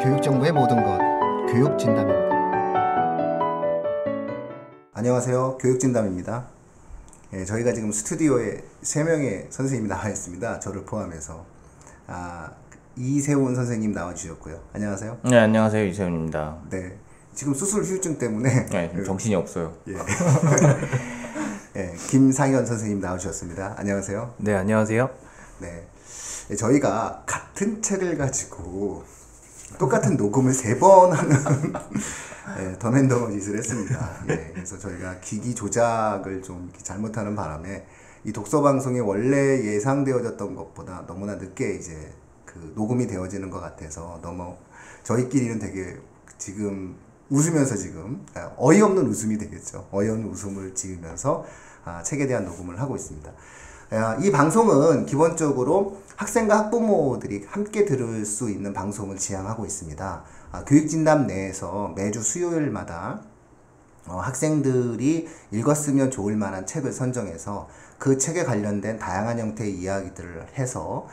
교육정보의 모든 것, 교육진담입니다. 안녕하세요. 교육진담입니다. 저희가 지금 스튜디오에 3명의 선생님이 나와 있습니다. 저를 포함해서. 이세훈 선생님 나와주셨고요. 안녕하세요. 네, 안녕하세요. 이세훈입니다. 네, 지금 수술 후유증 때문에 네, 정신이 없어요. 예. 네, 김상현 선생님 나오셨습니다. 안녕하세요. 네, 안녕하세요. 네, 저희가 같은 책을 가지고 똑같은 녹음을 3번 하는 덤앤더머 짓을 했습니다. 예, 그래서 저희가 기기 조작을 좀 이렇게 잘못하는 바람에 이 독서 방송이 원래 예상되어졌던 것보다 너무나 늦게 이제 그 녹음이 되어지는 것 같아서 너무 저희끼리는 되게 지금 웃으면서 지금 어이없는 웃음이 되겠죠. 어이없는 웃음을 지으면서 책에 대한 녹음을 하고 있습니다. 이 방송은 기본적으로 학생과 학부모들이 함께 들을 수 있는 방송을 지향하고 있습니다. 교육진담 내에서 매주 수요일마다 학생들이 읽었으면 좋을 만한 책을 선정해서 그 책에 관련된 다양한 형태의 이야기들을 해서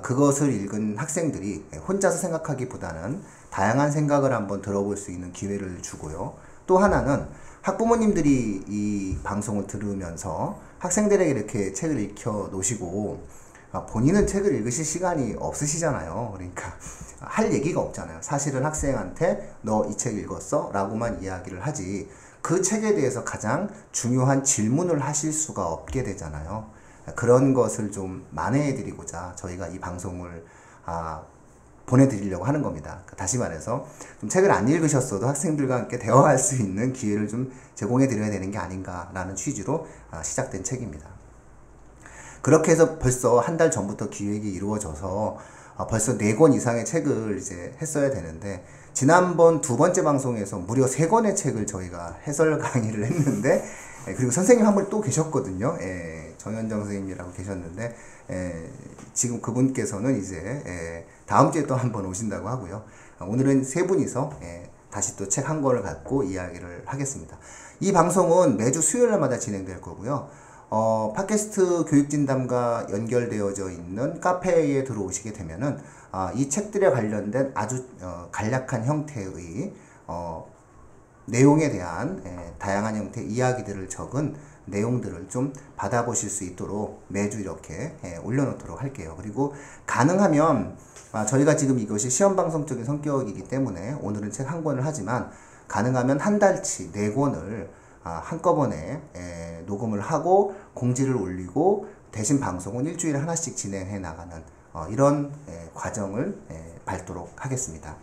그것을 읽은 학생들이 혼자서 생각하기보다는 다양한 생각을 한번 들어볼 수 있는 기회를 주고요. 또 하나는 학부모님들이 이 방송을 들으면서 학생들에게 이렇게 책을 읽혀 놓으시고 본인은 책을 읽으실 시간이 없으시잖아요. 그러니까 할 얘기가 없잖아요. 사실은 학생한테 너 이 책 읽었어? 라고만 이야기를 하지 그 책에 대해서 가장 중요한 질문을 하실 수가 없게 되잖아요. 그런 것을 좀 만회해드리고자 저희가 이 방송을 보내드리려고 하는 겁니다. 다시 말해서 좀 책을 안 읽으셨어도 학생들과 함께 대화할 수 있는 기회를 좀 제공해드려야 되는 게 아닌가라는 취지로 시작된 책입니다. 그렇게 해서 벌써 한 달 전부터 기획이 이루어져서 벌써 4권 이상의 책을 이제 했어야 되는데 지난번 2번째 방송에서 무려 3권의 책을 저희가 해설 강의를 했는데 그리고 선생님 한 분 또 계셨거든요. 정현정 선생님이라고 계셨는데 지금 그분께서는 이제 다음 주에 또 한 번 오신다고 하고요. 오늘은 3분이서 다시 또 책 한 권을 갖고 이야기를 하겠습니다. 이 방송은 매주 수요일마다 진행될 거고요. 팟캐스트 교육진담과 연결되어져 있는 카페에 들어오시게 되면은 이 책들에 관련된 아주 간략한 형태의 내용에 대한 다양한 형태의 이야기들을 적은 내용들을 좀 받아보실 수 있도록 매주 이렇게 올려놓도록 할게요. 그리고 가능하면 저희가 지금 이것이 시험방송적인 성격이기 때문에 오늘은 책 한 권을 하지만 가능하면 한 달치 4권을 한꺼번에 녹음을 하고 공지를 올리고 대신 방송은 일주일에 하나씩 진행해 나가는 이런 과정을 밟도록 하겠습니다.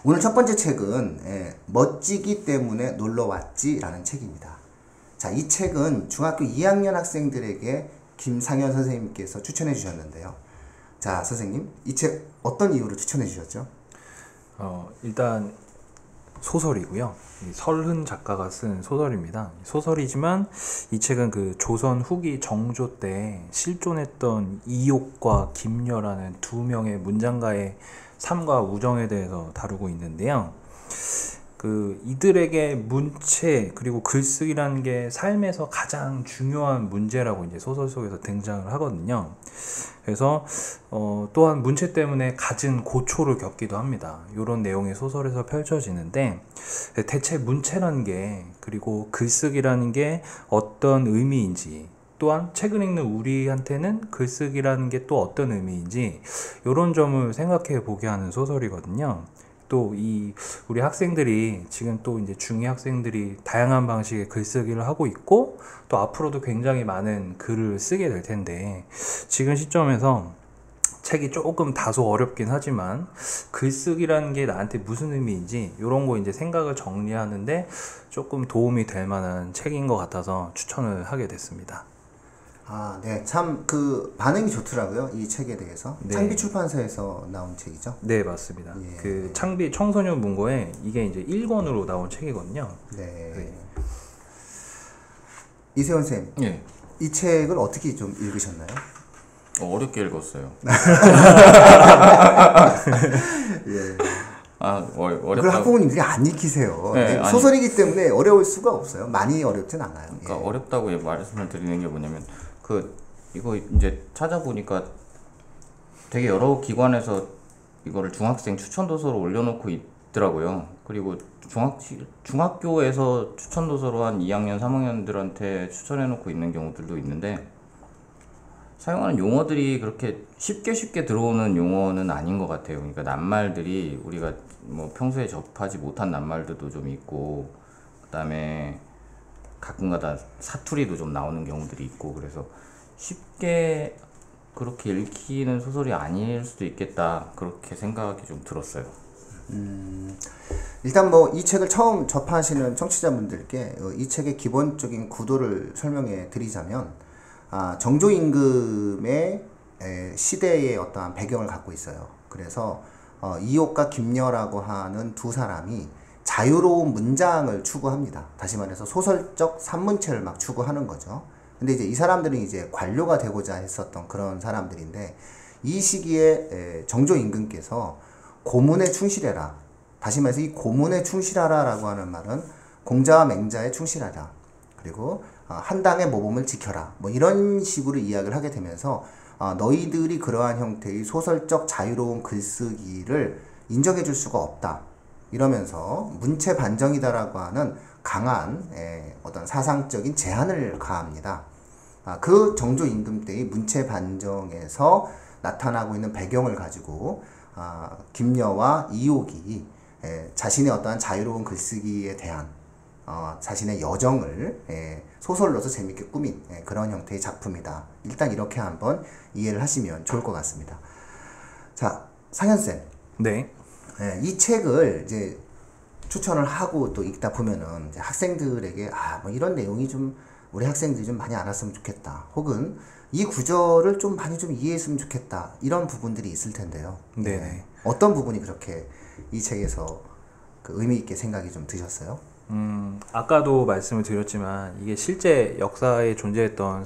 오늘 첫 번째 책은 멋지기 때문에 놀러왔지 라는 책입니다. 자, 이 책은 중학교 2학년 학생들에게 김상현 선생님께서 추천해 주셨는데요. 자, 선생님, 이 책 어떤 이유로 추천해 주셨죠? 일단 소설이고요. 설흔 작가가 쓴 소설입니다. 소설이지만 이 책은 그 조선 후기 정조 때 실존했던 이옥과 김여라는 2명의 문장가의 삶과 우정에 대해서 다루고 있는데요. 이들에게 문체 그리고 글쓰기라는 게 삶에서 가장 중요한 문제라고 이제 소설 속에서 등장을 하거든요. 그래서 또한 문체 때문에 갖은 고초를 겪기도 합니다. 이런 내용이 소설에서 펼쳐지는데 대체 문체라는 게 그리고 글쓰기라는 게 어떤 의미인지 또한 책을 읽는 우리한테는 글쓰기라는 게 또 어떤 의미인지 이런 점을 생각해 보게 하는 소설이거든요. 또 우리 학생들이 지금 또 이제 중2 학생들이 다양한 방식의 글쓰기를 하고 있고 또 앞으로도 굉장히 많은 글을 쓰게 될 텐데 지금 시점에서 책이 조금 다소 어렵긴 하지만 글쓰기라는 게 나한테 무슨 의미인지 이런 거 이제 생각을 정리하는데 조금 도움이 될 만한 책인 것 같아서 추천을 하게 됐습니다. 네, 참 반응이 좋더라고요. 이 책에 대해서. 네. 창비 출판사에서 나온 책이죠? 네, 맞습니다. 예. 창비 청소년 문고에 이게 이제 1권으로 나온 책이거든요. 네. 이세훈 쌤, 예. 이 책을 어떻게 좀 읽으셨나요? 어렵게 읽었어요. 예. 어렵다고. 그걸 학부모님들이 안 익히세요. 네, 소설이기 때문에 어려울 수가 없어요. 많이 어렵진 않아요. 그러니까 어렵다고 말씀을 드리는 게 뭐냐면 이거 이제 찾아보니까 되게 여러 기관에서 이거를 중학생 추천 도서로 올려놓고 있더라고요. 그리고 중학교에서 추천 도서로 한 2학년, 3학년들한테 추천해놓고 있는 경우들도 있는데 사용하는 용어들이 그렇게 쉽게 들어오는 용어는 아닌 것 같아요. 그러니까 낱말들이 우리가 뭐 평소에 접하지 못한 낱말들도 좀 있고, 그다음에 가끔가다 사투리도 좀 나오는 경우들이 있고, 그래서 쉽게 그렇게 읽히는 소설이 아닐 수도 있겠다, 그렇게 생각이 좀 들었어요. 일단 뭐 이 책을 처음 접하시는 청취자분들께 이 책의 기본적인 구도를 설명해 드리자면, 정조 임금의 시대의 어떠한 배경을 갖고 있어요. 그래서 이옥과 김녀라고 하는 두 사람이 자유로운 문장을 추구합니다. 다시 말해서 소설적 산문체를 막 추구하는 거죠. 근데 이제 이 사람들은 이제 관료가 되고자 했었던 그런 사람들인데, 이 시기에 정조 임금께서 고문에 충실해라. 다시 말해서 이 고문에 충실하라라고 하는 말은 공자와 맹자에 충실하라. 그리고 한당의 모범을 지켜라. 뭐 이런 식으로 이야기를 하게 되면서 너희들이 그러한 형태의 소설적 자유로운 글쓰기를 인정해 줄 수가 없다. 이러면서 문체 반정이다라고 하는 강한 어떤 사상적인 제한을 가합니다. 그 정조 임금 때의 문체 반정에서 나타나고 있는 배경을 가지고 김녀와 이옥이 자신의 어떠한 자유로운 글쓰기에 대한 자신의 여정을 소설로서 재밌게 꾸민 그런 형태의 작품이다. 일단 이렇게 한번 이해를 하시면 좋을 것 같습니다. 자, 상현쌤. 네. 이 책을 이제 추천을 하고 또 읽다 보면은 이제 학생들에게 뭐 이런 내용이 좀 우리 학생들이 좀 많이 알았으면 좋겠다. 혹은 이 구절을 좀 많이 좀 이해했으면 좋겠다. 이런 부분들이 있을 텐데요. 네네. 어떤 부분이 그렇게 이 책에서 그 의미 있게 생각이 좀 드셨어요? 아까도 말씀을 드렸지만 이게 실제 역사에 존재했던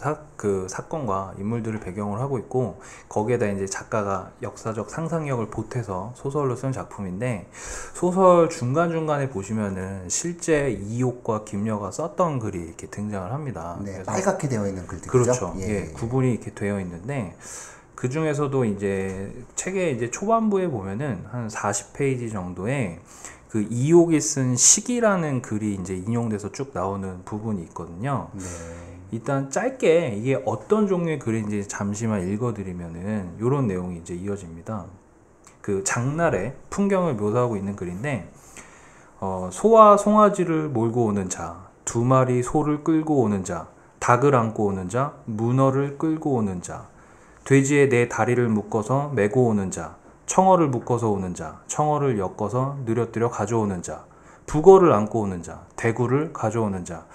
사건과 인물들을 배경으로 하고 있고, 거기에다 이제 작가가 역사적 상상력을 보태서 소설로 쓴 작품인데, 소설 중간중간에 보시면은 실제 이옥과 김녀가 썼던 글이 이렇게 등장을 합니다. 네, 그래서 빨갛게 되어 있는 글들이죠. 그렇죠. 예, 구분이 이렇게 되어 있는데, 그 중에서도 이제 책의 이제 초반부에 보면은 한 40페이지 정도에 그 이옥이 쓴 시기라는 글이 이제 인용돼서 쭉 나오는 부분이 있거든요. 네. 일단 짧게 이게 어떤 종류의 글인지 잠시만 읽어드리면은 이런 내용이 이제 이어집니다. 그 장날의 풍경을 묘사하고 있는 글인데, 소와 송아지를 몰고 오는 자, 2마리 소를 끌고 오는 자, 닭을 안고 오는 자, 문어를 끌고 오는 자, 돼지에 4 다리를 묶어서 메고 오는 자, 청어를 묶어서 오는 자, 청어를 엮어서 느려뜨려 가져오는 자, 북어를 안고 오는 자, 대구를 가져오는 자,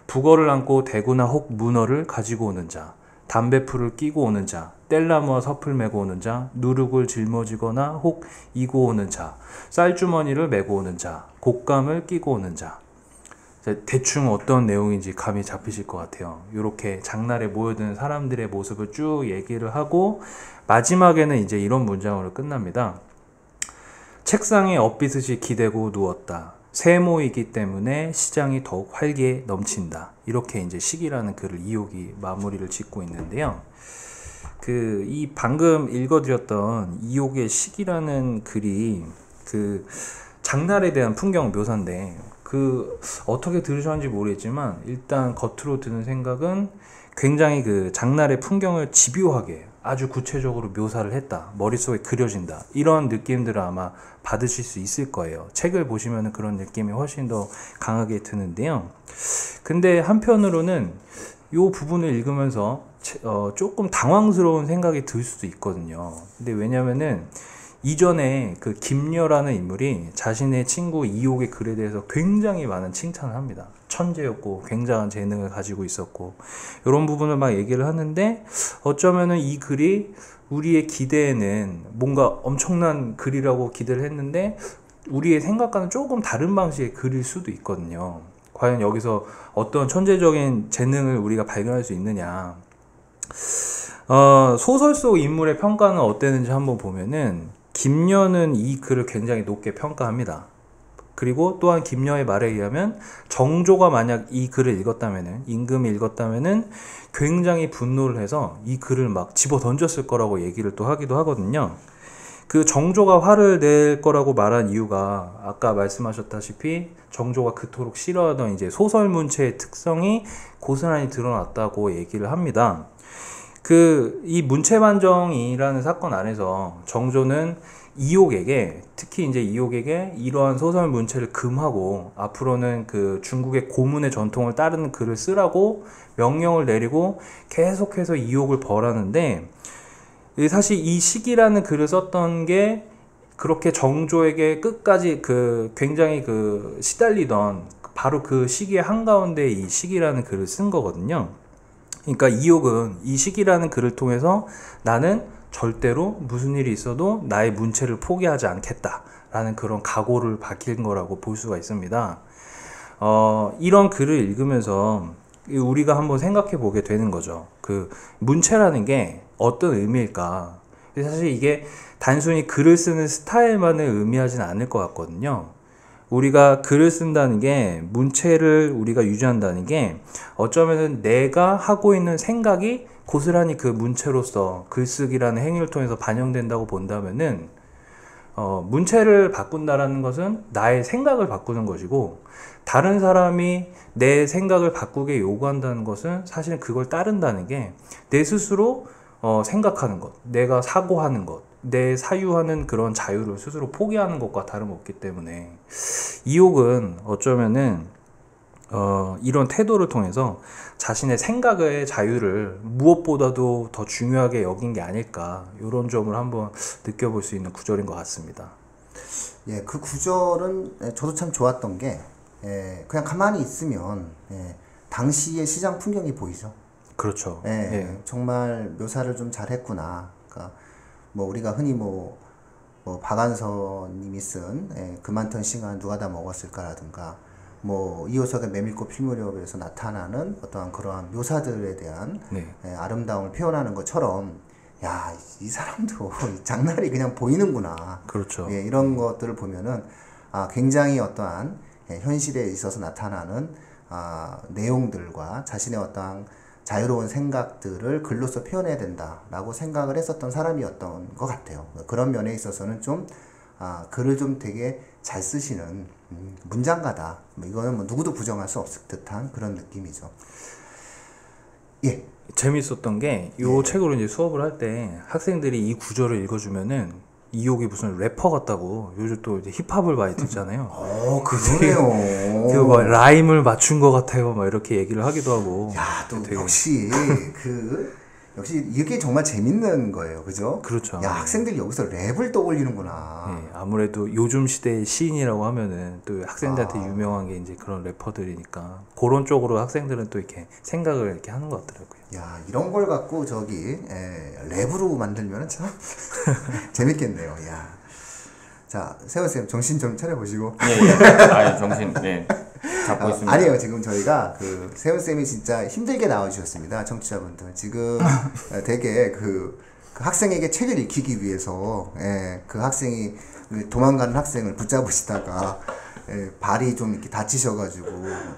북어를 안고 대구나 혹 문어를 가지고 오는 자, 담배풀을 끼고 오는 자, 뗄나무와 섭을 메고 오는 자, 누룩을 짊어지거나 혹 이고 오는 자, 쌀주머니를 메고 오는 자, 곶감을 끼고 오는 자. 대충 어떤 내용인지 감이 잡히실 것 같아요. 이렇게 장날에 모여드는 사람들의 모습을 쭉 얘기를 하고, 마지막에는 이제 이런 문장으로 끝납니다. 책상에 엇비듯이 기대고 누웠다. 세모이기 때문에 시장이 더욱 활기에 넘친다. 이렇게 이제 시기라는 글을 이옥이 마무리를 짓고 있는데요. 이 방금 읽어드렸던 이옥의 시기라는 글이 그 장날에 대한 풍경 묘사인데, 어떻게 들으셨는지 모르겠지만 일단 겉으로 드는 생각은 굉장히 그 장날의 풍경을 집요하게 아주 구체적으로 묘사를 했다, 머릿속에 그려진다, 이런 느낌들을 아마 받으실 수 있을 거예요. 책을 보시면 그런 느낌이 훨씬 더 강하게 드는데요. 근데 한편으로는 이 부분을 읽으면서 조금 당황스러운 생각이 들 수도 있거든요. 근데 왜냐면은 이전에 그 김녀라는 인물이 자신의 친구 이옥의 글에 대해서 굉장히 많은 칭찬을 합니다. 천재였고 굉장한 재능을 가지고 있었고, 이런 부분을 막 얘기를 하는데, 어쩌면은 이 글이 우리의 기대에는 뭔가 엄청난 글이라고 기대를 했는데 우리의 생각과는 조금 다른 방식의 글일 수도 있거든요. 과연 여기서 어떤 천재적인 재능을 우리가 발견할 수 있느냐. 소설 속 인물의 평가는 어땠는지 한번 보면은, 김녀는 이 글을 굉장히 높게 평가합니다. 그리고 또한 김녀의 말에 의하면 정조가 만약 이 글을 읽었다면은, 임금이 읽었다면은 굉장히 분노를 해서 이 글을 막 집어 던졌을 거라고 얘기를 또 하기도 하거든요. 그 정조가 화를 낼 거라고 말한 이유가 아까 말씀하셨다시피 정조가 그토록 싫어하던 이제 소설 문체의 특성이 고스란히 드러났다고 얘기를 합니다. 이 문체반정이라는 사건 안에서 정조는 이욕에게, 특히 이제 이욕에게 이러한 소설 문체를 금하고 앞으로는 그 중국의 고문의 전통을 따르는 글을 쓰라고 명령을 내리고 계속해서 이욕을 벌하는데, 사실 이 시기라는 글을 썼던 게 그렇게 정조에게 끝까지 굉장히 시달리던 바로 그 시기의 한가운데 이 시기라는 글을 쓴 거거든요. 그러니까 이욕은 이 시기라는 글을 통해서 나는 절대로 무슨 일이 있어도 나의 문체를 포기하지 않겠다라는 그런 각오를 밝힌 거라고 볼 수가 있습니다. 이런 글을 읽으면서 우리가 한번 생각해 보게 되는 거죠. 문체라는 게 어떤 의미일까? 사실 이게 단순히 글을 쓰는 스타일만을 의미하지는 않을 것 같거든요. 우리가 글을 쓴다는 게, 문체를 우리가 유지한다는 게 어쩌면은 내가 하고 있는 생각이 고스란히 그 문체로서 글쓰기라는 행위를 통해서 반영된다고 본다면은 문체를 바꾼다라는 것은 나의 생각을 바꾸는 것이고, 다른 사람이 내 생각을 바꾸게 요구한다는 것은 사실은 그걸 따른다는 게 내 스스로 생각하는 것, 내가 사고하는 것, 내 사유하는 그런 자유를 스스로 포기하는 것과 다름없기 때문에 이욕은 어쩌면은 이런 태도를 통해서 자신의 생각의 자유를 무엇보다도 더 중요하게 여긴 게 아닐까, 이런 점을 한번 느껴볼 수 있는 구절인 것 같습니다. 예, 그 구절은 저도 참 좋았던 게, 그냥 가만히 있으면 당시의 시장 풍경이 보이죠. 그렇죠. 예, 정말 묘사를 좀 잘했구나. 그러니까 뭐 우리가 흔히 뭐 박안서님이 쓴 그 많던 시간 누가 다 먹었을까라든가, 뭐 이호석의 메밀꽃 필 무렵에서 나타나는 어떠한 그러한 묘사들에 대한 아름다움을 표현하는 것처럼, 야, 이 사람도 장날이 그냥 보이는구나. 그렇죠. 예, 이런 것들을 보면은 굉장히 어떠한 현실에 있어서 나타나는 내용들과 자신의 어떠한 자유로운 생각들을 글로써 표현해야 된다라고 생각을 했었던 사람이었던 것 같아요. 그런 면에 있어서는 좀 글을 좀 되게 잘 쓰시는 문장가다. 뭐 이거는 뭐 누구도 부정할 수 없을 듯한 그런 느낌이죠. 예. 재밌었던 게 이 책으로 이제 수업을 할 때 학생들이 이 구절을 읽어주면은 이욕이 무슨 래퍼 같다고, 요즘 또 이제 힙합을 많이 듣잖아요. 그러네요. 그 막 라임을 맞춘 것 같아요, 막 이렇게 얘기를 하기도 하고. 야, 또 되게... 역시 이게 정말 재밌는 거예요, 그죠? 그렇죠. 야, 학생들이 여기서 랩을 떠올리는구나. 네, 아무래도 요즘 시대의 시인이라고 하면은 또 학생들한테 유명한 게 이제 그런 래퍼들이니까 그런 쪽으로 학생들은 또 이렇게 생각을 이렇게 하는 것 같더라고요. 야, 이런 걸 갖고 랩으로 만들면은 참 재밌겠네요. 야. 자, 세훈쌤 정신 좀 차려보시고. 예. 정신, 잡고 있습니다. 아니에요. 지금 저희가 세훈쌤이 진짜 힘들게 나와주셨습니다. 청취자분들. 지금 되게 그 학생에게 책을 읽히기 위해서, 그 학생이, 도망가는 학생을 붙잡으시다가, 발이 좀 이렇게 다치셔가지고,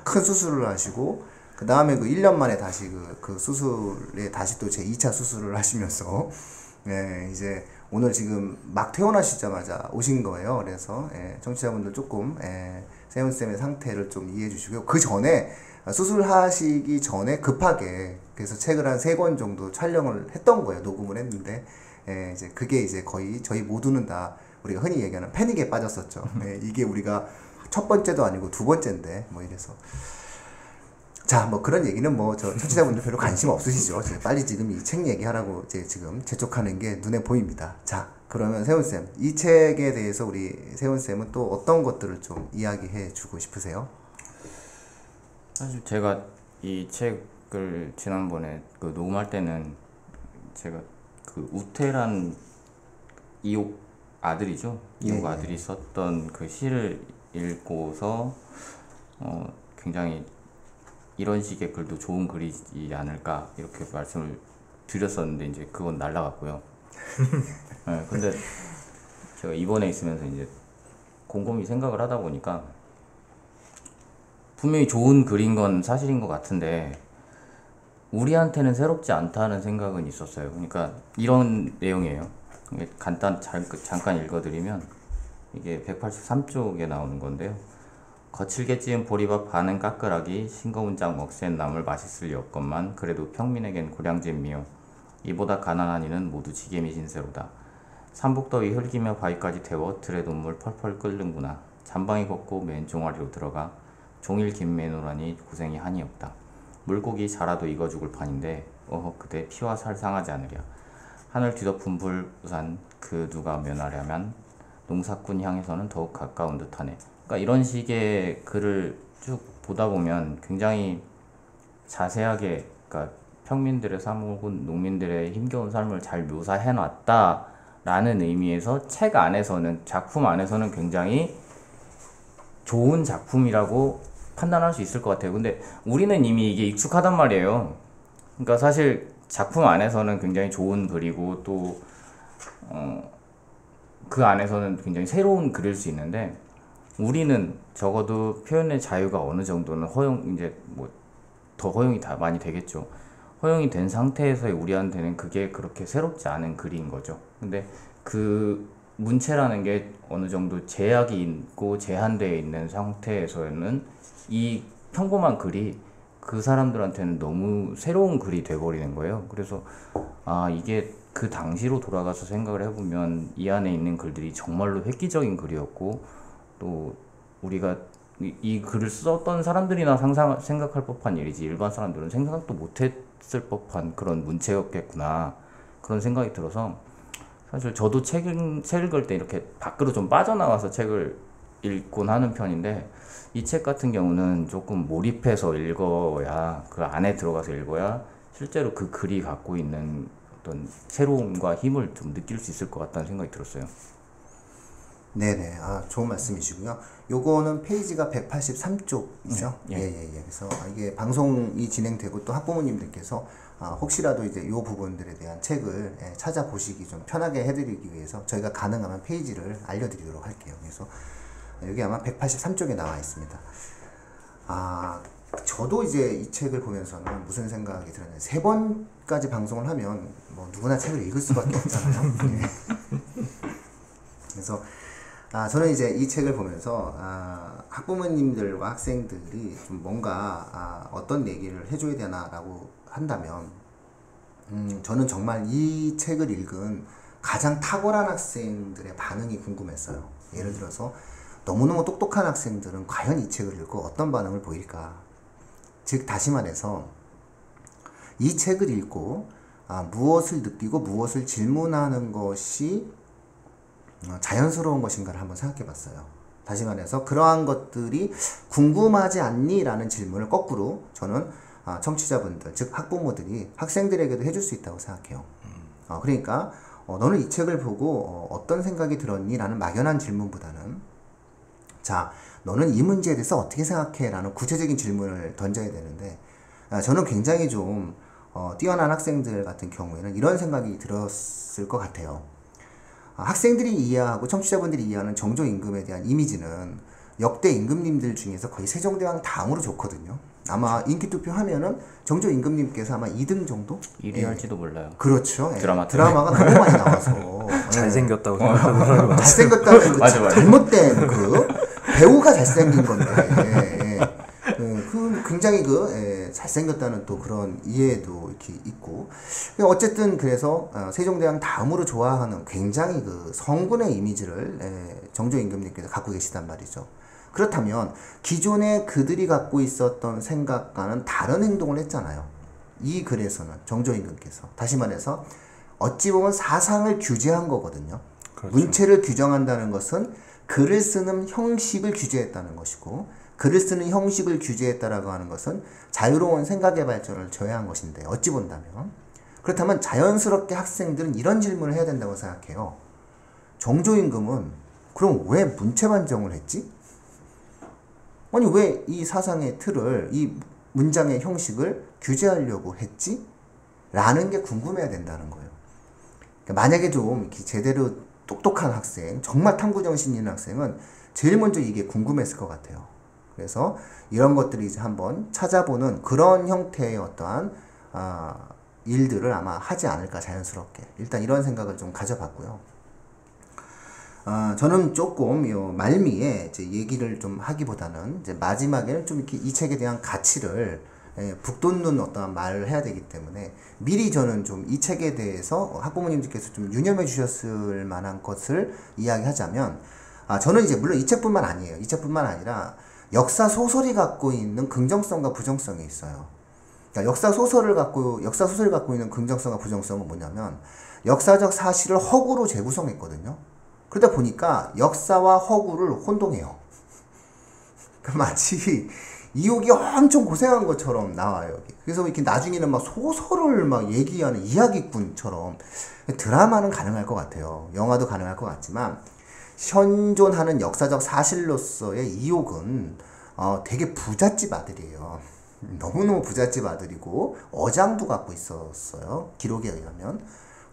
큰 수술을 하시고, 그 다음에 1년 만에 다시 그 수술에 다시 또 제 2차 수술을 하시면서, 이제 오늘 지금 막 퇴원하시자마자 오신 거예요. 그래서, 청취자분들 조금, 세훈쌤의 상태를 좀 이해해 주시고요. 그 전에, 수술하시기 전에 급하게, 그래서 책을 한 3권 정도 촬영을 했던 거예요. 녹음을 했는데, 이제 그게 이제 거의 저희 모두는 다 우리가 흔히 얘기하는 패닉에 빠졌었죠. 이게 우리가 첫 번째도 아니고 2번째인데, 뭐 이래서. 자, 뭐 그런 얘기는 뭐 저 청취자분들 별로 관심 없으시죠? 빨리 지금 이 책 얘기하라고 지금 재촉하는 게 눈에 보입니다. 자, 그러면 세훈쌤, 이 책에 대해서 우리 세훈쌤은 또 어떤 것들을 좀 이야기해 주고 싶으세요? 사실 제가 이 책을 지난번에 녹음할 때는 제가 우태란 이옥 아들이죠. 이옥 아들이 썼던 그 시를 읽고서 굉장히 이런 식의 글도 좋은 글이지 않을까 이렇게 말씀을 드렸었는데 이제 그건 날라갔고요. 근데 제가 이번에 있으면서 이제 곰곰이 생각을 하다 보니까 분명히 좋은 글인 건 사실인 것 같은데 우리한테는 새롭지 않다는 생각은 있었어요. 그러니까 이런 내용이에요. 이게 잠깐 읽어드리면 이게 183쪽에 나오는 건데요. 거칠게 찌은 보리밥 반은 까끌하기 싱거운 짝 먹센 나물 맛있을 리 없건만 그래도 평민에겐 고량제미요 이보다 가난한 이는 모두 지게미 신세로다. 삼복더위 흙이며 바위까지 태워 들의 눈물 펄펄 끓는구나. 잠방이 걷고 맨 종아리로 들어가 종일 긴 매노라니 고생이 한이 없다. 물고기 자라도 익어 죽을 판인데 어허 그대 피와 살 상하지 않으랴. 하늘 뒤덮은 불우산 그 누가 면하려면 농사꾼 향해서는 더욱 가까운 듯하네. 그러니까 이런 식의 글을 쭉 보다 보면 굉장히 자세하게 그러니까 평민들의 삶 혹은 농민들의 힘겨운 삶을 잘 묘사해 놨다라는 의미에서 책 안에서는 작품 안에서는 굉장히 좋은 작품이라고 판단할 수 있을 것 같아요. 근데 우리는 이미 이게 익숙하단 말이에요. 그러니까 사실 작품 안에서는 굉장히 좋은 글이고 또 그 안에서는 굉장히 새로운 글일 수 있는데 우리는 적어도 표현의 자유가 어느 정도는 이제 뭐 더 허용이 다 많이 되겠죠. 허용이 된 상태에서의 우리한테는 그게 그렇게 새롭지 않은 글인 거죠. 근데 그 문체라는 게 어느 정도 제약이 있고 제한되어 있는 상태에서는 이 평범한 글이 그 사람들한테는 너무 새로운 글이 돼버리는 거예요. 그래서 이게 그 당시로 돌아가서 생각을 해보면 이 안에 있는 글들이 정말로 획기적인 글이었고 또 우리가 이 글을 썼던 사람들이나 생각할 법한 일이지 일반 사람들은 생각도 못했을 법한 그런 문체였겠구나 그런 생각이 들어서 사실 저도 책 읽을 때 이렇게 밖으로 좀 빠져나와서 책을 읽곤 하는 편인데 이 책 같은 경우는 조금 몰입해서 읽어야 그 안에 들어가서 읽어야 실제로 그 글이 갖고 있는 어떤 새로움과 힘을 좀 느낄 수 있을 것 같다는 생각이 들었어요. 네네. 좋은 말씀이시고요. 요거는 페이지가 183쪽이죠. 예. 그래서 이게 방송이 진행되고 또 학부모님들께서 혹시라도 이제 요 부분들에 대한 책을 찾아보시기 좀 편하게 해드리기 위해서 저희가 가능하면 페이지를 알려드리도록 할게요. 그래서 여기 아마 183쪽에 나와 있습니다. 저도 이제 이 책을 보면서는 무슨 생각이 들었냐면 3번까지 방송을 하면 뭐 누구나 책을 읽을 수밖에 없잖아요. 그래서 저는 이제 이 책을 보면서 학부모님들과 학생들이 좀 뭔가 어떤 얘기를 해줘야 되나라고 한다면 저는 정말 이 책을 읽은 가장 탁월한 학생들의 반응이 궁금했어요. 예를 들어서 너무너무 똑똑한 학생들은 과연 이 책을 읽고 어떤 반응을 보일까? 즉 다시 말해서 이 책을 읽고 무엇을 느끼고 무엇을 질문하는 것이 자연스러운 것인가를 한번 생각해 봤어요. 다시 말해서 그러한 것들이 궁금하지 않니? 라는 질문을 거꾸로 저는 청취자분들, 즉 학부모들이 학생들에게도 해줄 수 있다고 생각해요. 그러니까 너는 이 책을 보고 어떤 생각이 들었니? 라는 막연한 질문보다는 자, 너는 이 문제에 대해서 어떻게 생각해? 라는 구체적인 질문을 던져야 되는데 저는 굉장히 좀 뛰어난 학생들 같은 경우에는 이런 생각이 들었을 것 같아요. 학생들이 이해하고 청취자분들이 이해하는 정조임금에 대한 이미지는 역대 임금님들 중에서 거의 세종대왕 다음으로 좋거든요. 아마 인기투표 하면은 정조임금님께서 아마 2등 정도? 1위 할지도 몰라요. 그렇죠. 드라마가 너무 많이 나와서 잘생겼다고 생각하더라고요. 잘생겼다는 그 맞아. 잘못된 그 배우가 잘생긴 건데 굉장히 잘생겼다는 또 그런 이해도 이렇게 있고 어쨌든 그래서 세종대왕 다음으로 좋아하는 굉장히 그 성군의 이미지를 정조임금님께서 갖고 계시단 말이죠. 그렇다면 기존에 그들이 갖고 있었던 생각과는 다른 행동을 했잖아요. 이 글에서는 정조임금께서 다시 말해서 어찌 보면 사상을 규제한 거거든요. 그렇죠. 문체를 규정한다는 것은 글을 쓰는 형식을 규제했다는 것이고 글을 쓰는 형식을 규제했다라고 하는 것은 자유로운 생각의 발전을 저해한 것인데 어찌 본다면 그렇다면 자연스럽게 학생들은 이런 질문을 해야 된다고 생각해요. 정조임금은 그럼 왜 문체 반정을 했지? 아니 왜 이 사상의 틀을 이 문장의 형식을 규제하려고 했지? 라는 게 궁금해야 된다는 거예요. 그러니까 만약에 좀 이렇게 제대로 똑똑한 학생, 정말 탐구정신 있는 학생은 제일 먼저 이게 궁금했을 것 같아요. 그래서 이런 것들이 이제 한번 찾아보는 그런 형태의 어떠한 일들을 아마 하지 않을까 자연스럽게 일단 이런 생각을 좀 가져봤고요. 저는 조금 요 말미에 이제 얘기를 좀 하기보다는 이제 마지막에는 좀 이렇게 이 책에 대한 가치를 북돋는 어떠한 말을 해야 되기 때문에 미리 저는 좀 이 책에 대해서 학부모님들께서 좀 유념해 주셨을 만한 것을 이야기하자면 저는 이제 물론 이 책뿐만 아니에요. 이 책뿐만 아니라 역사 소설이 갖고 있는 긍정성과 부정성이 있어요. 그러니까 역사 소설이 갖고 있는 긍정성과 부정성은 뭐냐면 역사적 사실을 허구로 재구성했거든요. 그러다 보니까 역사와 허구를 혼동해요. 마치 이옥이 엄청 고생한 것처럼 나와요. 여기. 그래서 이렇게 나중에는 막 소설을 막 얘기하는 이야기꾼처럼 드라마는 가능할 것 같아요. 영화도 가능할 것 같지만 현존하는 역사적 사실로서의 이옥은 되게 부잣집 아들이에요. 너무너무 부잣집 아들이고 어장도 갖고 있었어요. 기록에 의하면.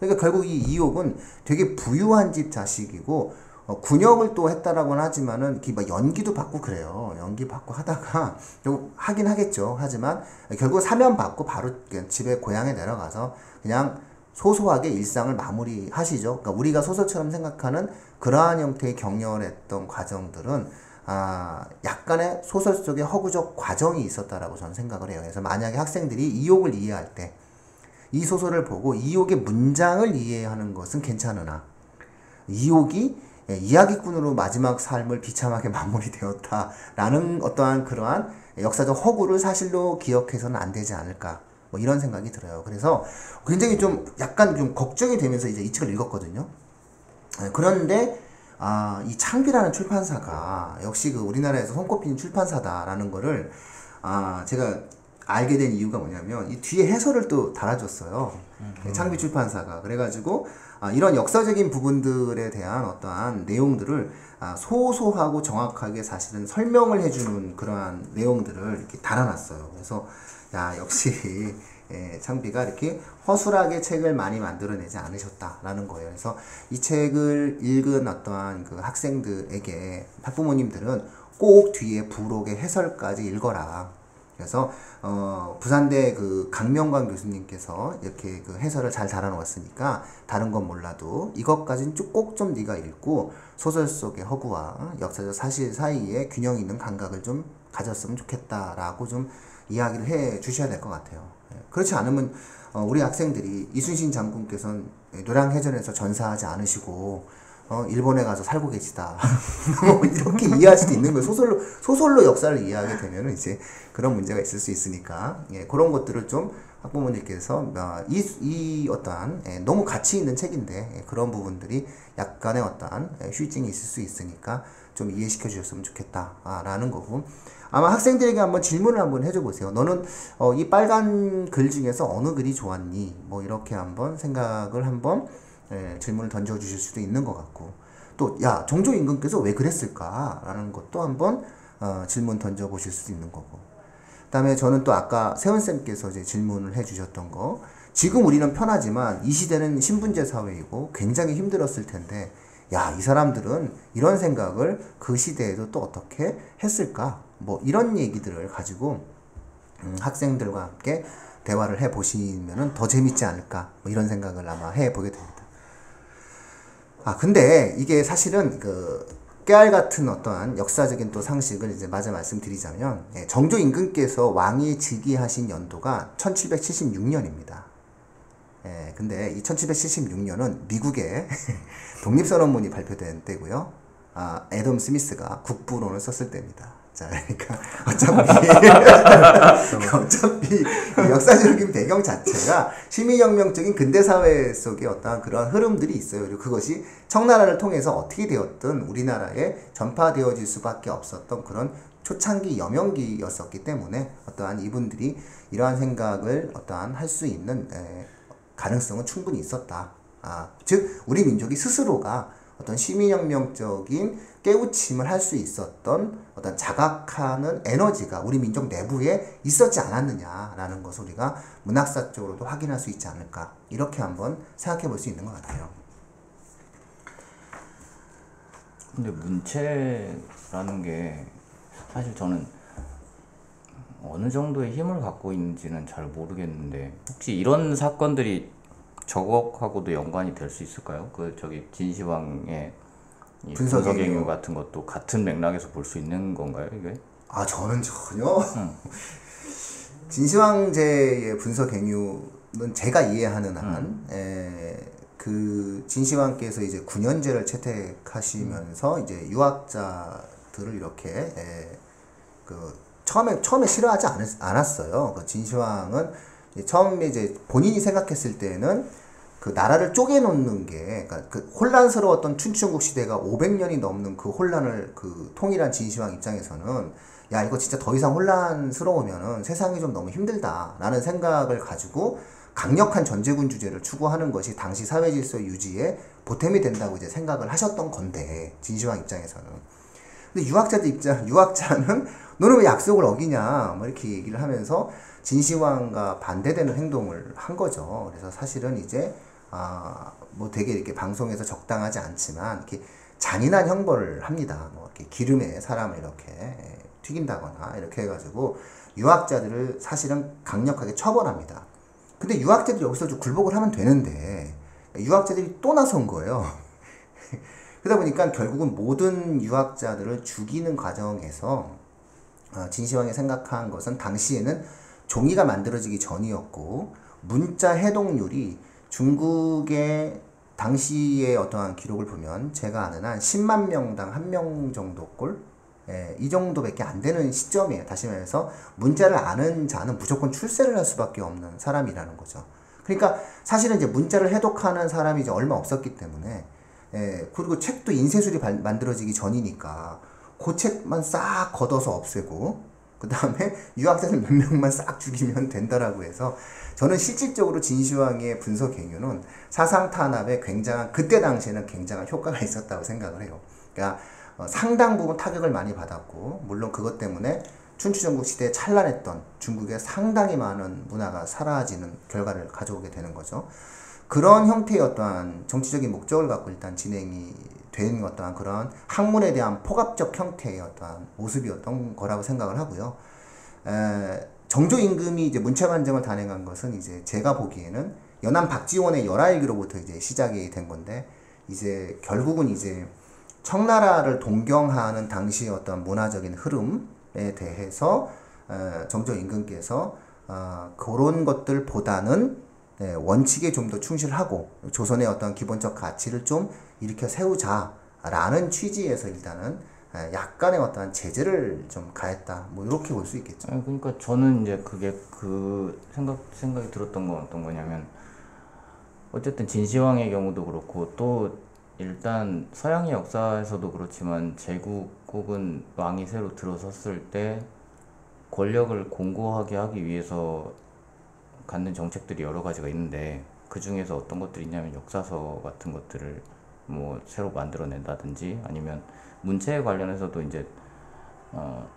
그러니까 결국 이 이옥은 되게 부유한 집 자식이고 군역을 또 했다라고는 하지만은 이렇게 막 연기도 받고 그래요. 연기 받고 하다가 결국 하긴 하겠죠. 하지만 결국 사면 받고 바로 집에 고향에 내려가서 그냥 소소하게 일상을 마무리하시죠. 그러니까 우리가 소설처럼 생각하는 그러한 형태의 격렬했던 과정들은 약간의 소설 속에 허구적 과정이 있었다라고 저는 생각을 해요. 그래서 만약에 학생들이 이옥을 이해할 때 이 소설을 보고 이옥의 문장을 이해하는 것은 괜찮으나 이옥이 이야기꾼으로 마지막 삶을 비참하게 마무리되었다라는 어떠한 그러한 역사적 허구를 사실로 기억해서는 안 되지 않을까 뭐 이런 생각이 들어요. 그래서 굉장히 좀 약간 좀 걱정이 되면서 이제 이 책을 읽었거든요. 그런데 이 창비라는 출판사가 역시 그 우리나라에서 손꼽히는 출판사다라는 거를 제가 알게 된 이유가 뭐냐면 이 뒤에 해설을 또 달아줬어요. 창비 출판사가. 그래가지고 이런 역사적인 부분들에 대한 어떠한 내용들을 소소하고 정확하게 사실은 설명을 해주는 그러한 내용들을 이렇게 달아놨어요. 그래서 야 역시 창비가 이렇게 허술하게 책을 많이 만들어내지 않으셨다라는 거예요. 그래서 이 책을 읽은 어떠한 그 학생들에게 학부모님들은 꼭 뒤에 부록의 해설까지 읽어라. 그래서 부산대 그 강명관 교수님께서 이렇게 그 해설을 잘 달아놓았으니까 다른 건 몰라도 이것까지는 꼭 좀 네가 읽고 소설 속의 허구와 역사적 사실 사이에 균형 있는 감각을 좀 가졌으면 좋겠다라고 좀 이야기를 해 주셔야 될 것 같아요. 그렇지 않으면 우리 학생들이 이순신 장군께서는 노량해전에서 전사하지 않으시고 일본에 가서 살고 계시다. 이렇게 이해할 수도 있는 거예요. 소설로 역사를 이해하게 되면 이제 그런 문제가 있을 수 있으니까 그런 것들을 좀 학부모님께서 이 어떠한 너무 가치 있는 책인데 그런 부분들이 약간의 어떠한 휴증이 있을 수 있으니까 좀 이해시켜 주셨으면 좋겠다라는 거고 아마 학생들에게 한번 질문을 한번 해줘 보세요. 너는 이 빨간 글 중에서 어느 글이 좋았니? 뭐 이렇게 한번 생각을 한번 질문을 던져주실 수도 있는 것 같고 또 야 정조 임금께서 왜 그랬을까? 라는 것도 한번 질문 던져보실 수도 있는 거고 그 다음에 저는 또 아까 세훈쌤께서 이제 질문을 해주셨던 거 지금 우리는 편하지만 이 시대는 신분제 사회이고 굉장히 힘들었을 텐데 야, 이 사람들은 이런 생각을 그 시대에도 또 어떻게 했을까? 뭐 이런 얘기들을 가지고 학생들과 함께 대화를 해보시면 더 재밌지 않을까? 뭐 이런 생각을 아마 해보게 됩니다. 근데 이게 사실은 그 깨알 같은 어떠한 역사적인 또 상식을 이제 마저 말씀드리자면 정조 임금께서 왕위 즉위하신 연도가 1776년입니다. 근데 이 1776년은 미국의 독립선언문이 발표된 때고요. 애덤 스미스가 국부론을 썼을 때입니다. 자, 그러니까 어차피 역사적인 배경 자체가 시민혁명적인 근대사회 속에 어떠한 그런 흐름들이 있어요. 그리고 그것이 청나라를 통해서 어떻게 되었든 우리나라에 전파되어질 수밖에 없었던 그런 초창기 여명기였었기 때문에 어떠한 이분들이 이러한 생각을 어떠한 할 수 있는 가능성은 충분히 있었다. 즉 우리 민족이 스스로가 어떤 시민혁명적인 깨우침을 할 수 있었던 어떤 자각하는 에너지가 우리 민족 내부에 있었지 않았느냐라는 것을 우리가 문학사적으로도 확인할 수 있지 않을까 이렇게 한번 생각해 볼 수 있는 것 같아요. 근데 문체라는 게 사실 저는 어느 정도의 힘을 갖고 있는지는 잘 모르겠는데 혹시 이런 사건들이 저것하고도 연관이 될 수 있을까요? 그 저기 진시황의 이 분석행위 같은 것도 같은 맥락에서 볼 수 있는 건가요, 이게? 아, 저는 전혀 진시황제의 분석행위는 제가 이해하는 한, 그 진시황께서 이제 9년제를 채택하시면서 이제 유학자들을 이렇게 그 처음에 싫어하지 않았어요. 그 진시황은 처음에 이제 본인이 생각했을 때는 그 나라를 쪼개놓는 게, 그러니까 그 혼란스러웠던 춘추전국 시대가 500년이 넘는 그 혼란을 그 통일한 진시황 입장에서는 야, 이거 진짜 더 이상 혼란스러우면은 세상이 좀 너무 힘들다라는 생각을 가지고 강력한 전제군 주제를 추구하는 것이 당시 사회 질서 유지에 보탬이 된다고 이제 생각을 하셨던 건데, 진시황 입장에서는. 근데 유학자는 너는 왜 약속을 어기냐 뭐 이렇게 얘기를 하면서 진시황과 반대되는 행동을 한 거죠. 그래서 사실은 이제 뭐 되게 이렇게 방송에서 적당하지 않지만 이렇게 잔인한 형벌을 합니다. 뭐 이렇게 기름에 사람을 이렇게 튀긴다거나 이렇게 해가지고 유학자들을 사실은 강력하게 처벌합니다. 근데 유학자들이 여기서 좀 굴복을 하면 되는데 유학자들이 또 나선 거예요. 그러다 보니까 결국은 모든 유학자들을 죽이는 과정에서 진시황이 생각한 것은 당시에는 종이가 만들어지기 전이었고 문자 해독률이 중국의 당시의 어떠한 기록을 보면 제가 아는 한 10만 명당 1명 정도 꼴? 이 정도밖에 안 되는 시점이에요. 다시 말해서 문자를 아는 자는 무조건 출세를 할 수밖에 없는 사람이라는 거죠. 그러니까 사실은 이제 문자를 해독하는 사람이 이제 얼마 없었기 때문에 그리고 책도 인쇄술이 만들어지기 전이니까 그 책만 싹 걷어서 없애고 그 다음에 유학자들 몇 명만 싹 죽이면 된다라고 해서 저는 실질적으로 진시황의 분석행위는 사상 탄압에 굉장한, 그때 당시에는 굉장한 효과가 있었다고 생각을 해요. 그러니까 상당 부분 타격을 많이 받았고, 물론 그것 때문에 춘추전국 시대에 찬란했던 중국의 상당히 많은 문화가 사라지는 결과를 가져오게 되는 거죠. 그런 형태의 어떠한 정치적인 목적을 갖고 일단 진행이 된 어떠한 그런 학문에 대한 포갑적 형태의 어떠한 모습이었던 거라고 생각을 하고요. 정조 임금이 이제 문체관정을 단행한 것은 이제 제가 보기에는 연안 박지원의 열하일기로부터 이제 시작이 된 건데, 이제 결국은 이제 청나라를 동경하는 당시의 어떤 문화적인 흐름에 대해서 정조 임금께서 그런 것들보다는 원칙에 좀 더 충실하고 조선의 어떤 기본적 가치를 좀 일으켜 세우자라는 취지에서 일단은 약간의 어떤 제재를 좀 가했다, 뭐 이렇게 볼 수 있겠죠. 그러니까 저는 이제 그게 그 생각이 들었던 건 어떤 거냐면, 어쨌든 진시황의 경우도 그렇고 또 일단 서양의 역사에서도 그렇지만 제국은 왕이 새로 들어섰을 때 권력을 공고하게 하기 위해서 갖는 정책들이 여러 가지가 있는데, 그 중에서 어떤 것들이 있냐면 역사서 같은 것들을 뭐 새로 만들어낸다든지, 아니면 문체에 관련해서도 이제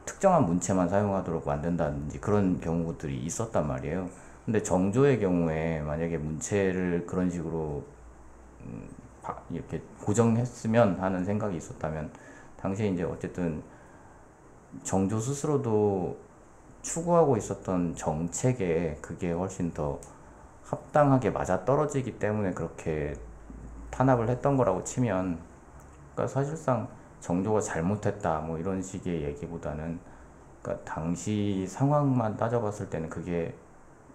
특정한 문체만 사용하도록 만든다든지 그런 경우들이 있었단 말이에요. 근데 정조의 경우에 만약에 문체를 그런 식으로 이렇게 고정했으면 하는 생각이 있었다면, 당시에 이제 어쨌든 정조 스스로도 추구하고 있었던 정책에 그게 훨씬 더 합당하게 맞아떨어지기 때문에 그렇게 탄압을 했던 거라고 치면, 그러니까 사실상 정조가 잘못했다 뭐 이런 식의 얘기보다는, 그러니까 당시 상황만 따져봤을 때는 그게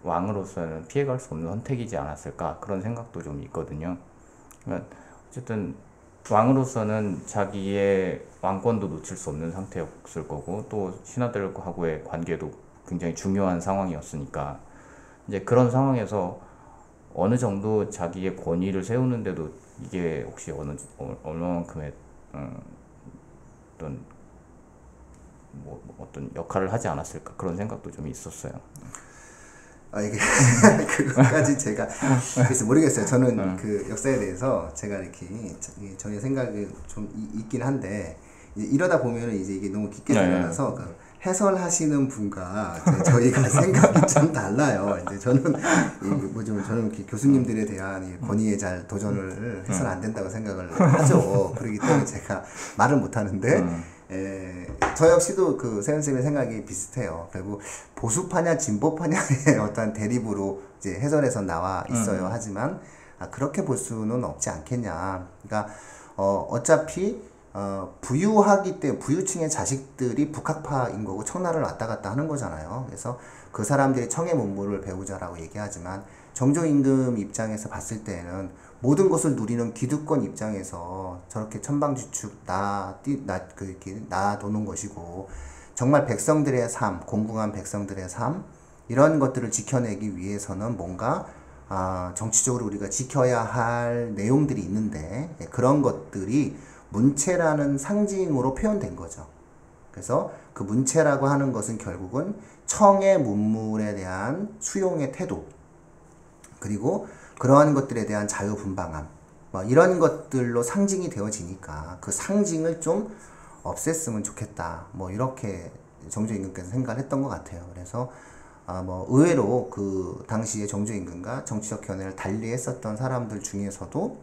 왕으로서는 피해갈 수 없는 선택이지 않았을까, 그런 생각도 좀 있거든요. 그러니까 어쨌든 왕으로서는 자기의 왕권도 놓칠 수 없는 상태였을 거고, 또 신하들하고의 관계도 굉장히 중요한 상황이었으니까, 이제 그런 상황에서 어느 정도 자기의 권위를 세우는데도 이게 혹시 얼마만큼의 어떤 역할을 하지 않았을까, 그런 생각도 좀 있었어요. 이게 그것까지 제가 그래서 모르겠어요. 저는 그 역사에 대해서 제가 이렇게 전혀 생각이 좀 있긴 한데, 이러다 보면은 이제 이게 너무 깊게 들어가서 그 해설하시는 분과 저희가 생각이 좀 달라요. 이제 저는 저는 교수님들에 대한 권위에 잘 도전을 해서는 안 된다고 생각을 하죠. 그렇기 때문에 제가 말을 못 하는데, 저 역시도 그 세훈쌤의 생각이 비슷해요. 결국 보수파냐 진보파냐의 어떤 대립으로 이제 해설에서 나와 있어요. 하지만 그렇게 볼 수는 없지 않겠냐. 그러니까 어차피 부유하기 때문에 부유층의 자식들이 북학파인 거고 청나라를 왔다 갔다 하는 거잖아요. 그래서 그 사람들이 청의 문물을 배우자라고 얘기하지만 정조임금 입장에서 봤을 때는 모든 것을 누리는 기득권 입장에서 저렇게 천방지축 놔도는 것이고 정말 백성들의 삶, 공공한 백성들의 삶 이런 것들을 지켜내기 위해서는 뭔가 정치적으로 우리가 지켜야 할 내용들이 있는데 그런 것들이 문체라는 상징으로 표현된 거죠. 그래서 그 문체라고 하는 것은 결국은 청의 문물에 대한 수용의 태도 그리고 그러한 것들에 대한 자유분방함 뭐 이런 것들로 상징이 되어지니까 그 상징을 좀 없앴으면 좋겠다 뭐 이렇게 정조임금께서 생각을 했던 것 같아요. 그래서 뭐 의외로 그 당시에 정조임금과 정치적 견해를 달리했었던 사람들 중에서도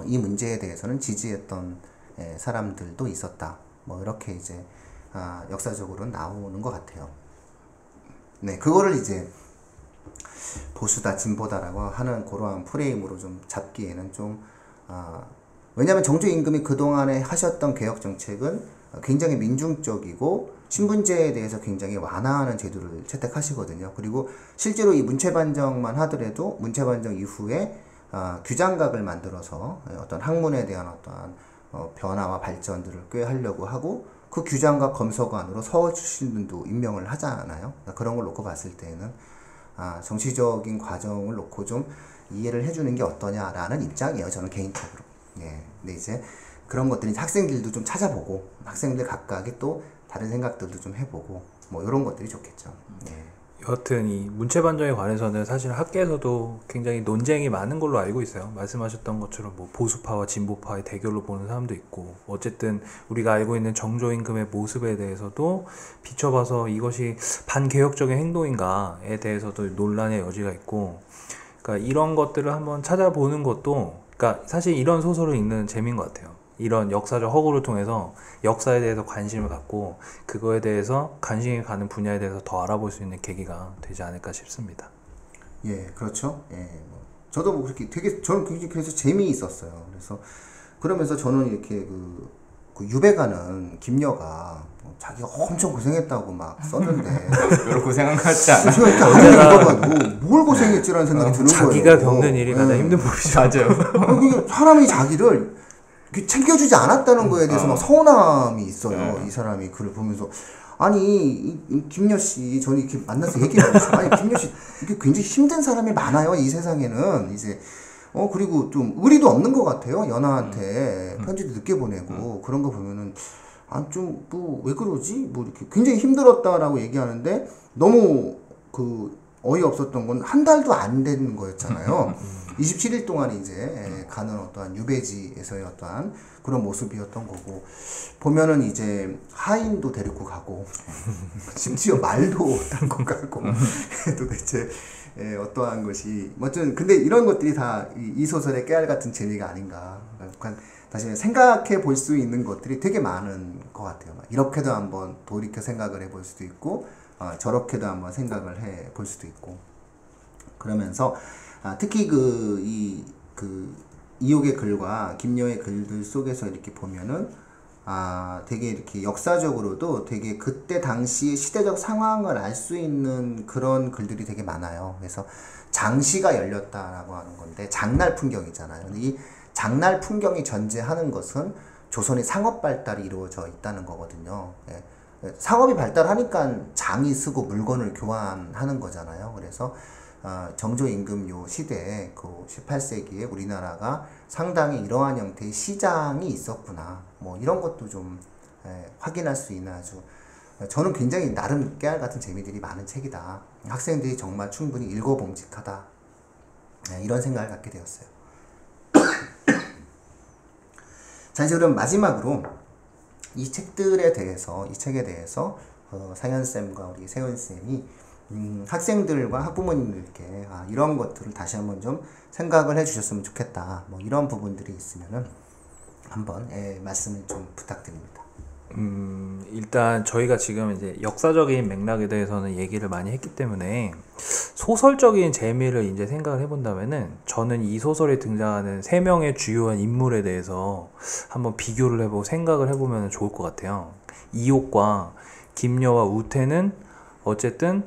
이 문제에 대해서는 지지했던 사람들도 있었다. 뭐 이렇게 이제 역사적으로 나오는 것 같아요. 네, 그거를 이제 보수다 진보다라고 하는 그러한 프레임으로 좀 잡기에는 좀 왜냐하면 정조임금이 그동안에 하셨던 개혁 정책은 굉장히 민중적이고 신분제에 대해서 굉장히 완화하는 제도를 채택하시거든요. 그리고 실제로 이 문체반정만 하더라도 문체반정 이후에 규장각을 만들어서 어떤 학문에 대한 어떠한 변화와 발전들을 꾀하려고 하고 그 규장각 검사관으로 서울 출신들도 임명을 하잖아요. 그런 걸 놓고 봤을 때는 정치적인 과정을 놓고 좀 이해를 해주는 게 어떠냐라는 입장이에요. 저는 개인적으로. 예. 근데 이제 그런 것들이 학생들도 좀 찾아보고 학생들 각각의 또 다른 생각들도 좀 해보고 뭐 이런 것들이 좋겠죠. 예. 여하튼 이 문체반정에 관해서는 사실 학계에서도 굉장히 논쟁이 많은 걸로 알고 있어요. 말씀하셨던 것처럼 뭐 보수파와 진보파의 대결로 보는 사람도 있고 어쨌든 우리가 알고 있는 정조임금의 모습에 대해서도 비춰봐서 이것이 반개혁적인 행동인가에 대해서도 논란의 여지가 있고 그러니까 이런 것들을 한번 찾아보는 것도 그러니까 사실 이런 소설을 읽는 재미인 것 같아요. 이런 역사적 허구를 통해서 역사에 대해서 관심을 갖고 그거에 대해서 관심이 가는 분야에 대해서 더 알아볼 수 있는 계기가 되지 않을까 싶습니다. 예, 그렇죠. 예, 저도 뭐 그렇게 저는 굉장히 그래서 재미있었어요. 그래서 그러면서 저는 이렇게 그 유배가는 김여가 자기가 엄청 고생했다고 막 썼는데 별로 고생한 것 같지 않아? 제가 이렇게 안을 읽어봐도 뭘 고생했지라는 생각이 드는 거예요. 자기가 겪는 일이 가장 힘든 법이죠. 맞아요. 사람이 자기를 챙겨주지 않았다는 거에 대해서 막 서운함이 있어요. 이 사람이 글을 보면서 아니 김여 씨 저는 이렇게 만나서 얘기를 해요. 아니 김여 씨 이게 굉장히 힘든 사람이 많아요. 이 세상에는 이제 그리고 좀 의리도 없는 것 같아요. 연하한테 편지도 늦게 보내고 그런 거 보면은 좀 뭐 왜 그러지? 뭐 이렇게 굉장히 힘들었다라고 얘기하는데 너무 그 어이없었던 건 한 달도 안 된 거였잖아요. 27일 동안 이제 가는 어떠한 유배지에서의 어떠한 그런 모습이었던 거고 보면은 이제 하인도 데리고 가고 심지어 말도 타고 가고 도대체 어떠한 것이 뭐든 근데 이런 것들이 다 이 소설의 깨알 같은 재미가 아닌가. 그러니까 다시 생각해 볼 수 있는 것들이 되게 많은 것 같아요. 이렇게도 한번 돌이켜 생각을 해볼 수도 있고 저렇게도 한번 생각을 해 볼 수도 있고 그러면서 특히 이옥의 글과 김여의 글들 속에서 이렇게 보면은 되게 이렇게 역사적으로도 되게 그때 당시의 시대적 상황을 알 수 있는 그런 글들이 되게 많아요. 그래서 장시가 열렸다라고 하는 건데 장날 풍경이잖아요. 근데 이 장날 풍경이 전제하는 것은 조선의 상업 발달이 이루어져 있다는 거거든요. 예. 상업이 발달하니까 장이 쓰고 물건을 교환하는 거잖아요. 그래서 정조임금 요 시대에 그 18세기에 우리나라가 상당히 이러한 형태의 시장이 있었구나. 뭐 이런 것도 좀 확인할 수 있는 아주 저는 굉장히 나름 깨알 같은 재미들이 많은 책이다. 학생들이 정말 충분히 읽어봄직하다. 이런 생각을 갖게 되었어요. 자, 이제 그럼 마지막으로 이 책에 대해서 상현쌤과 우리 세훈쌤이 학생들과 학부모님들께 이런 것들을 다시 한번 좀 생각을 해주셨으면 좋겠다. 뭐 이런 부분들이 있으면은 한번 말씀을 좀 부탁드립니다. 일단 저희가 지금 이제 역사적인 맥락에 대해서는 얘기를 많이 했기 때문에 소설적인 재미를 이제 생각을 해본다면은 저는 이 소설에 등장하는 세 명의 주요한 인물에 대해서 한번 비교를 해보고 생각을 해보면 좋을 것 같아요. 이옥과 김여와 우태는 어쨌든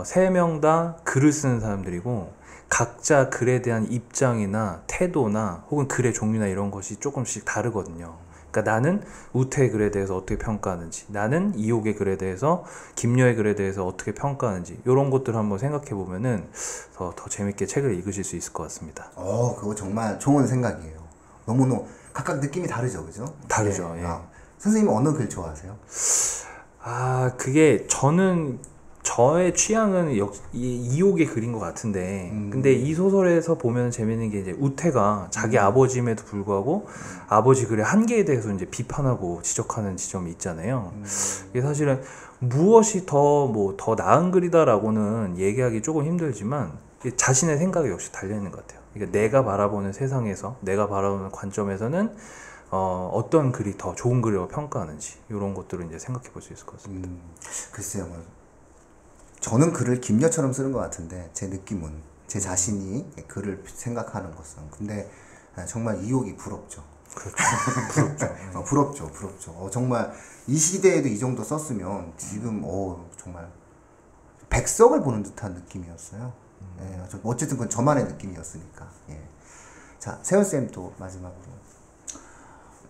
세 명 다 글을 쓰는 사람들이고 각자 글에 대한 입장이나 태도나 혹은 글의 종류나 이런 것이 조금씩 다르거든요. 그러니까 나는 우태의 글에 대해서 어떻게 평가하는지, 나는 이옥의 글에 대해서, 김여의 글에 대해서 어떻게 평가하는지 이런 것들을 한번 생각해 보면은 더 재밌게 책을 읽으실 수 있을 것 같습니다. 그거 정말 좋은 생각이에요. 너무너무 각각 느낌이 다르죠, 그죠? 다르죠. 네. 예. 선생님은 어느 글 좋아하세요? 그게 저의 취향은 이옥의 글인 것 같은데, 근데 이 소설에서 보면 재밌는 게 이제 우태가 자기 아버지임에도 불구하고 아버지 글의 한계에 대해서 이제 비판하고 지적하는 지점이 있잖아요. 이게 사실은 무엇이 더 나은 글이다라고는 얘기하기 조금 힘들지만 자신의 생각이 역시 달려 있는 것 같아요. 그러니까 내가 바라보는 세상에서, 내가 바라보는 관점에서는 어떤 글이 더 좋은 글이라고 평가하는지 이런 것들을 이제 생각해 볼 수 있을 것 같습니다. 글쎄요, 저는 글을 김여처럼 쓰는 것 같은데 제 느낌은 제 자신이 글을 생각하는 것은 근데 정말 이옥이 부럽죠. 부럽죠. 정말 이 시대에도 이 정도 썼으면 지금 정말 백석을 보는 듯한 느낌이었어요. 어쨌든 그건 저만의 느낌이었으니까. 예. 자, 세훈쌤 또 마지막으로.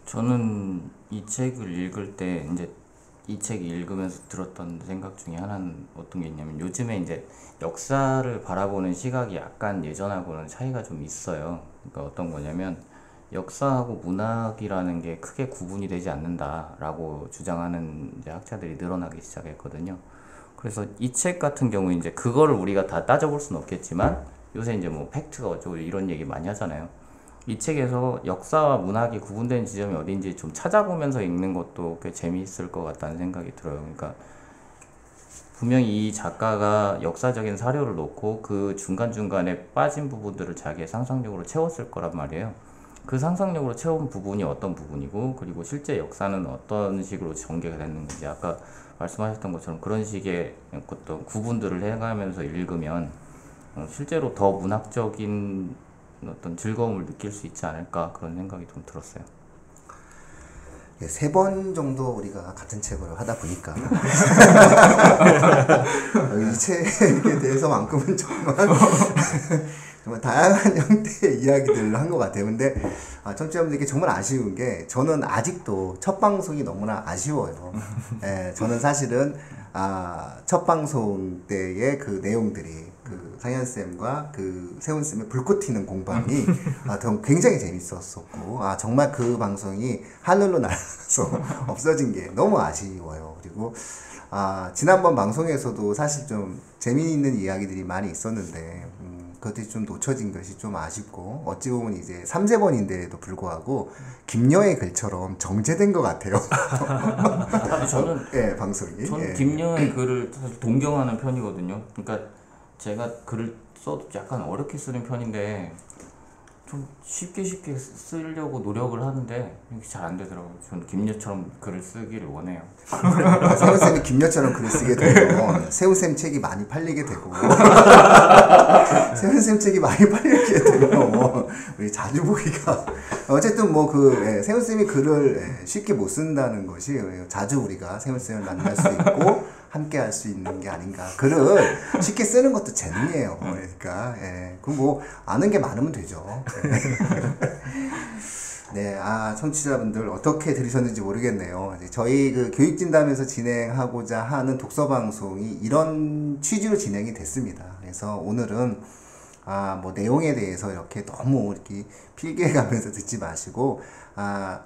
저는 이 책을 읽을 때 이제 이 책 읽으면서 들었던 생각 중에 하나는 어떤 게 있냐면 요즘에 이제 역사를 바라보는 시각이 약간 예전하고는 차이가 좀 있어요. 그러니까 어떤 거냐면 역사하고 문학이라는 게 크게 구분이 되지 않는다라고 주장하는 이제 학자들이 늘어나기 시작했거든요. 그래서 이 책 같은 경우에 이제 그거를 우리가 다 따져볼 수는 없겠지만 요새 이제 뭐 팩트가 어쩌고 이런 얘기 많이 하잖아요. 이 책에서 역사와 문학이 구분되는 지점이 어딘지 좀 찾아보면서 읽는 것도 꽤 재미있을 것 같다는 생각이 들어요. 그러니까 분명히 이 작가가 역사적인 사료를 놓고 그 중간중간에 빠진 부분들을 자기의 상상력으로 채웠을 거란 말이에요. 그 상상력으로 채운 부분이 어떤 부분이고 그리고 실제 역사는 어떤 식으로 전개가 됐는지 아까 말씀하셨던 것처럼 그런 식의 어떤 구분들을 해가면서 읽으면 실제로 더 문학적인 어떤 즐거움을 느낄 수 있지 않을까 그런 생각이 좀 들었어요. 예, 3번 정도 우리가 같은 책을 하다 보니까 이 책에 대해서만큼은 정말 다양한 형태의 이야기들을 한 것 같아요. 근데 청취자분들께 정말 아쉬운 게 저는 아직도 첫 방송이 너무나 아쉬워요. 저는 사실은 첫 방송 때의 그 내용들이 그 상현쌤과 그 세훈쌤의 불꽃 튀는 공방이 굉장히 재밌었었고 정말 그 방송이 하늘로 날아서 없어진 게 너무 아쉬워요. 그리고 지난번 방송에서도 사실 좀 재미있는 이야기들이 많이 있었는데 그것들이 좀 놓쳐진 것이 좀 아쉽고 어찌 보면 이제 3세번인데도 불구하고 김여의 글처럼 정제된 것 같아요. 저는 방송이. 저는 김여의 글을 사실 동경하는 편이거든요. 그러니까 제가 글을 써도 약간 어렵게 쓰는 편인데 좀 쉽게 쓰려고 노력을 하는데 이게 잘 안 되더라고요. 저는 김여처럼 글을 쓰기를 원해요. 세훈쌤이 김여처럼 글을 쓰게 되면 세훈쌤 책이 많이 팔리게 되고 세훈쌤 책이 많이 팔리게 되면 우리 자주 보기가 어쨌든 세훈쌤이 글을 쉽게 못 쓴다는 것이 자주 우리가 세훈쌤을 만날 수 있고 함께 할 수 있는 게 아닌가. 글을 쉽게 쓰는 것도 재능이에요. 그러니까 그 아는 게 많으면 되죠. 네, 청취자분들 어떻게 들으셨는지 모르겠네요. 저희 그 교육진담에서 진행하고자 하는 독서 방송이 이런 취지로 진행이 됐습니다. 그래서 오늘은 내용에 대해서 이렇게 너무 이렇게 필기해가면서 듣지 마시고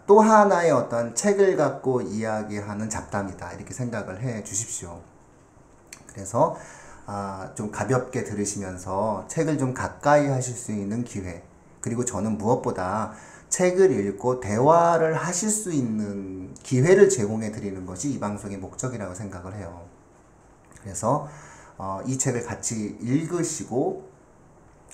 또 하나의 어떤 책을 갖고 이야기하는 잡담이다 이렇게 생각을 해 주십시오. 그래서 좀 가볍게 들으시면서 책을 좀 가까이 하실 수 있는 기회, 그리고 저는 무엇보다 책을 읽고 대화를 하실 수 있는 기회를 제공해 드리는 것이 이 방송의 목적이라고 생각을 해요. 그래서 이 책을 같이 읽으시고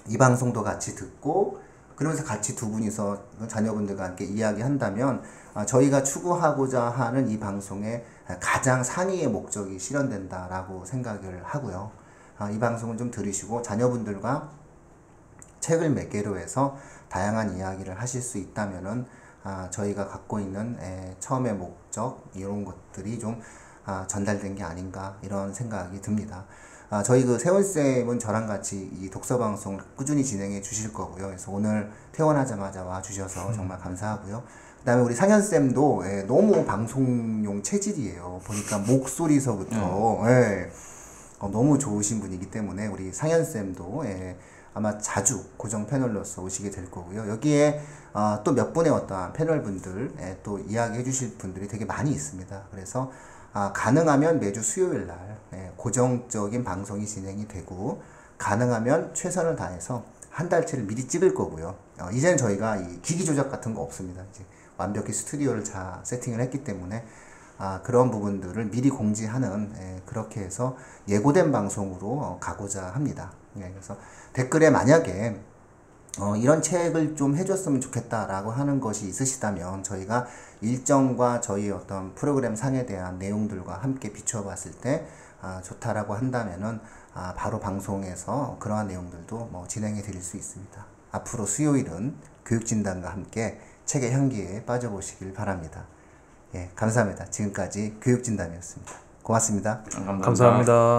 이 방송도 같이 듣고 그러면서 같이 두 분이서 자녀분들과 함께 이야기한다면 저희가 추구하고자 하는 이 방송의 가장 상위의 목적이 실현된다라고 생각을 하고요. 이 방송을 좀 들으시고 자녀분들과 책을 매개로 해서 다양한 이야기를 하실 수 있다면은 저희가 갖고 있는 처음의 목적 이런 것들이 좀 전달된 게 아닌가 이런 생각이 듭니다. 저희 그 세훈쌤은 저랑 같이 이 독서 방송을 꾸준히 진행해 주실 거고요. 그래서 오늘 퇴원하자마자 와 주셔서 정말 감사하고요. 그 다음에 우리 상현쌤도 너무 방송용 체질이에요. 보니까 목소리서부터 너무 좋으신 분이기 때문에 우리 상현쌤도 아마 자주 고정 패널로서 오시게 될 거고요. 여기에 또 몇 분의 어떠한 패널 분들 또 이야기해 주실 분들이 되게 많이 있습니다. 그래서 가능하면 매주 수요일 날 고정적인 방송이 진행이 되고 가능하면 최선을 다해서 한 달치를 미리 찍을 거고요. 이제는 저희가 이 기기 조작 같은 거 없습니다. 이제 완벽히 스튜디오를 잘 세팅을 했기 때문에 그런 부분들을 미리 공지하는 그렇게 해서 예고된 방송으로 가고자 합니다. 그래서 댓글에 만약에 이런 책을 좀 해줬으면 좋겠다라고 하는 것이 있으시다면 저희가 일정과 저희 어떤 프로그램 상에 대한 내용들과 함께 비춰봤을 때 좋다라고 한다면은 바로 방송에서 그러한 내용들도 진행해 드릴 수 있습니다. 앞으로 수요일은 교육진단과 함께 책의 향기에 빠져보시길 바랍니다. 예, 감사합니다. 지금까지 교육진단이었습니다. 고맙습니다. 감사합니다.